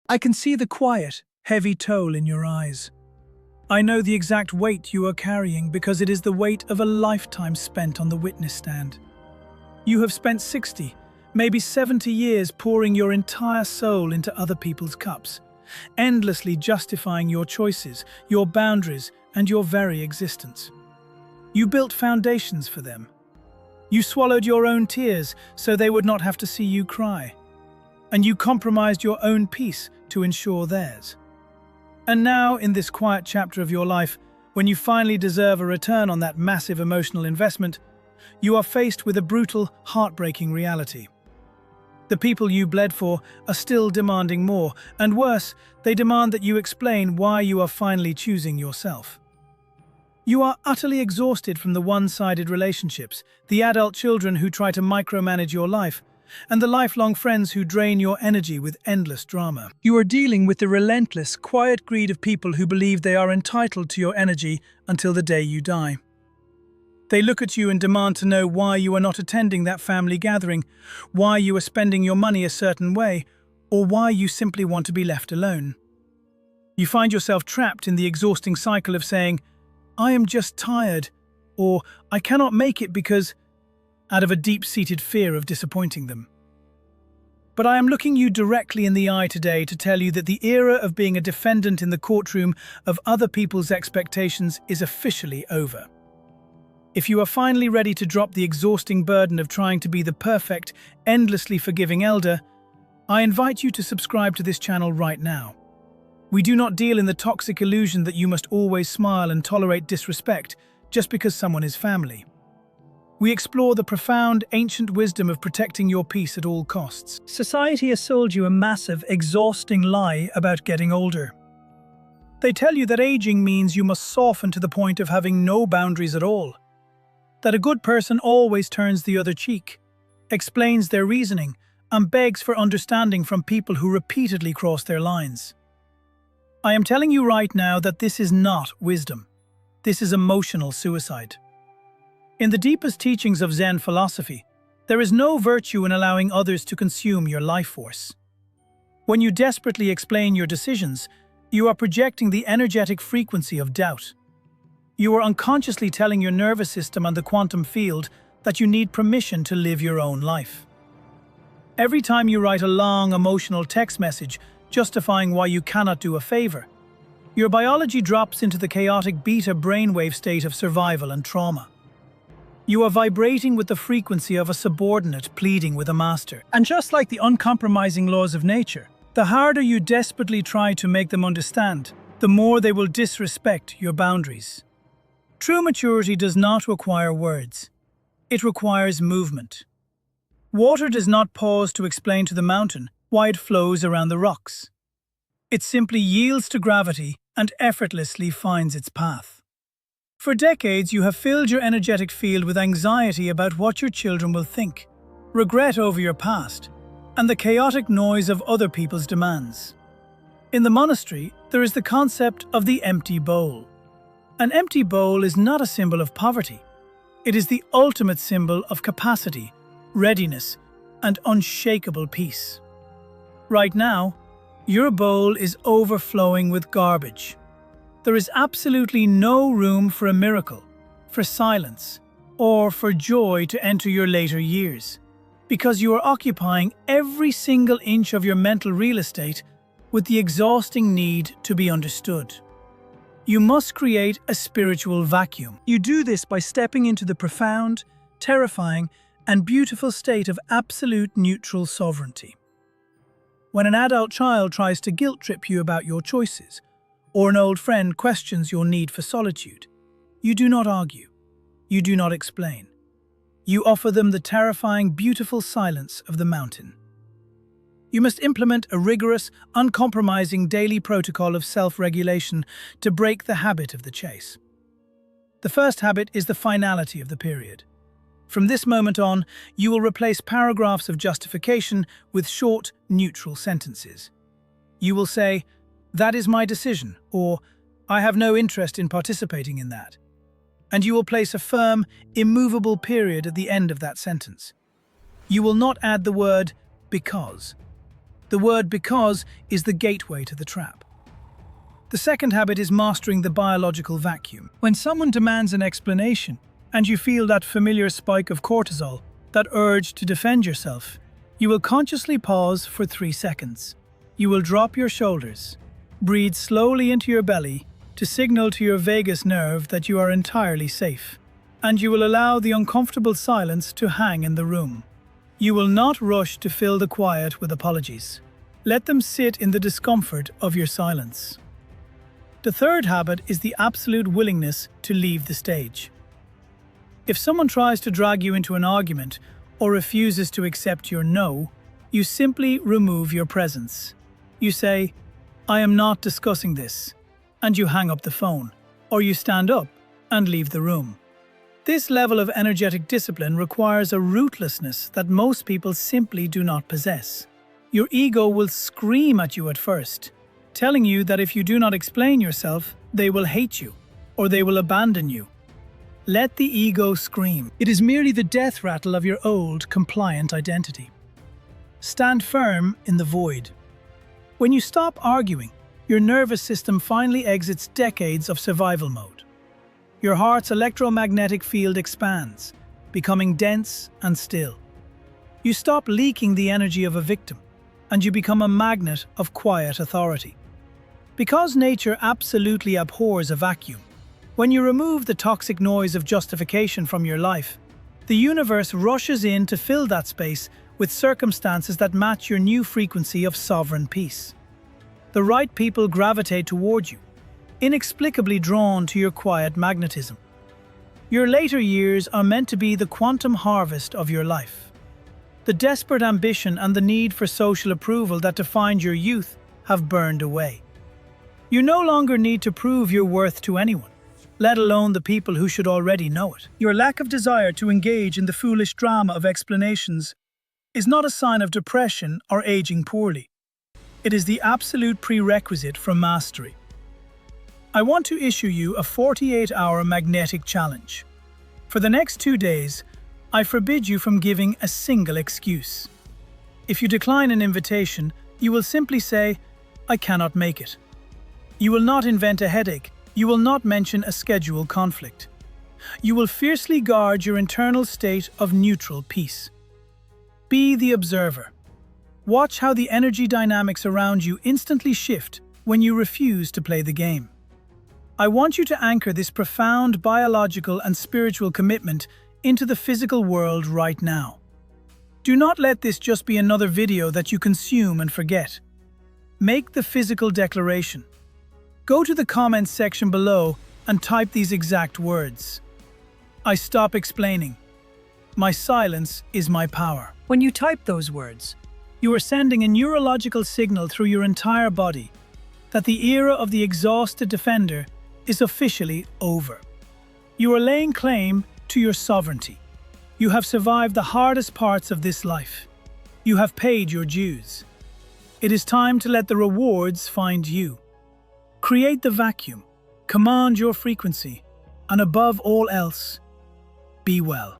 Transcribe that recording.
I can see the quiet, heavy toll in your eyes. I know the exact weight you are carrying because it is the weight of a lifetime spent on the witness stand. You have spent 60, maybe 70 years pouring your entire soul into other people's cups, endlessly justifying your choices, your boundaries, and your very existence. You built foundations for them. You swallowed your own tears so they would not have to see you cry. And you compromised your own peace to ensure theirs. And now, in this quiet chapter of your life, when you finally deserve a return on that massive emotional investment, you are faced with a brutal, heartbreaking reality. The people you bled for are still demanding more, and worse, they demand that you explain why you are finally choosing yourself. You are utterly exhausted from the one-sided relationships, the adult children who try to micromanage your life, and the lifelong friends who drain your energy with endless drama. You are dealing with the relentless, quiet greed of people who believe they are entitled to your energy until the day you die. They look at you and demand to know why you are not attending that family gathering, why you are spending your money a certain way, or why you simply want to be left alone. You find yourself trapped in the exhausting cycle of saying, "I am just tired," or "I cannot make it because," out of a deep-seated fear of disappointing them. But I am looking you directly in the eye today to tell you that the era of being a defendant in the courtroom of other people's expectations is officially over. If you are finally ready to drop the exhausting burden of trying to be the perfect, endlessly forgiving elder, I invite you to subscribe to this channel right now. We do not deal in the toxic illusion that you must always smile and tolerate disrespect just because someone is family. We explore the profound, ancient wisdom of protecting your peace at all costs. Society has sold you a massive, exhausting lie about getting older. They tell you that aging means you must soften to the point of having no boundaries at all. That a good person always turns the other cheek, explains their reasoning, and begs for understanding from people who repeatedly cross their lines. I am telling you right now that this is not wisdom. This is emotional suicide. In the deepest teachings of Zen philosophy, there is no virtue in allowing others to consume your life force. When you desperately explain your decisions, you are projecting the energetic frequency of doubt. You are unconsciously telling your nervous system and the quantum field that you need permission to live your own life. Every time you write a long, emotional text message justifying why you cannot do a favor, your biology drops into the chaotic beta brainwave state of survival and trauma. You are vibrating with the frequency of a subordinate pleading with a master. And just like the uncompromising laws of nature, the harder you desperately try to make them understand, the more they will disrespect your boundaries. True maturity does not require words. It requires movement. Water does not pause to explain to the mountain why it flows around the rocks. It simply yields to gravity and effortlessly finds its path. For decades, you have filled your energetic field with anxiety about what your children will think, regret over your past, and the chaotic noise of other people's demands. In the monastery, there is the concept of the empty bowl. An empty bowl is not a symbol of poverty. It is the ultimate symbol of capacity, readiness, and unshakable peace. Right now, your bowl is overflowing with garbage. There is absolutely no room for a miracle, for silence, or for joy to enter your later years, because you are occupying every single inch of your mental real estate with the exhausting need to be understood. You must create a spiritual vacuum. You do this by stepping into the profound, terrifying, and beautiful state of absolute neutral sovereignty. When an adult child tries to guilt-trip you about your choices, or an old friend questions your need for solitude, you do not argue. You do not explain. You offer them the terrifying, beautiful silence of the mountain. You must implement a rigorous, uncompromising daily protocol of self-regulation to break the habit of the chase. The first habit is the finality of the period. From this moment on, you will replace paragraphs of justification with short, neutral sentences. You will say, "That is my decision," or "I have no interest in participating in that." And you will place a firm, immovable period at the end of that sentence. You will not add the word "because." The word because is the gateway to the trap. The second habit is mastering the biological vacuum. When someone demands an explanation, and you feel that familiar spike of cortisol, that urge to defend yourself, you will consciously pause for 3 seconds. You will drop your shoulders, breathe slowly into your belly to signal to your vagus nerve that you are entirely safe, and you will allow the uncomfortable silence to hang in the room. You will not rush to fill the quiet with apologies. Let them sit in the discomfort of your silence. The third habit is the absolute willingness to leave the stage. If someone tries to drag you into an argument or refuses to accept your no, you simply remove your presence. You say, "I am not discussing this," and you hang up the phone, or you stand up and leave the room. This level of energetic discipline requires a ruthlessness that most people simply do not possess. Your ego will scream at you at first, telling you that if you do not explain yourself, they will hate you, or they will abandon you. Let the ego scream. It is merely the death rattle of your old, compliant identity. Stand firm in the void. When you stop arguing, your nervous system finally exits decades of survival mode. Your heart's electromagnetic field expands, becoming dense and still. You stop leaking the energy of a victim, and you become a magnet of quiet authority. Because nature absolutely abhors a vacuum, when you remove the toxic noise of justification from your life, the universe rushes in to fill that space with circumstances that match your new frequency of sovereign peace. The right people gravitate toward you, inexplicably drawn to your quiet magnetism. Your later years are meant to be the quantum harvest of your life. The desperate ambition and the need for social approval that defined your youth have burned away. You no longer need to prove your worth to anyone, let alone the people who should already know it. Your lack of desire to engage in the foolish drama of explanations is not a sign of depression or aging poorly. It is the absolute prerequisite for mastery. I want to issue you a 48-hour magnetic challenge. For the next 2 days, I forbid you from giving a single excuse. If you decline an invitation, you will simply say, "I cannot make it." You will not invent a headache. You will not mention a schedule conflict. You will fiercely guard your internal state of neutral peace. Be the observer. Watch how the energy dynamics around you instantly shift when you refuse to play the game. I want you to anchor this profound biological and spiritual commitment into the physical world right now. Do not let this just be another video that you consume and forget. Make the physical declaration. Go to the comments section below and type these exact words. I stop explaining. My silence is my power. When you type those words, you are sending a neurological signal through your entire body that the era of the exhausted defender is officially over. You are laying claim to your sovereignty. You have survived the hardest parts of this life. You have paid your dues. It is time to let the rewards find you. Create the vacuum, command your frequency, and above all else, be well.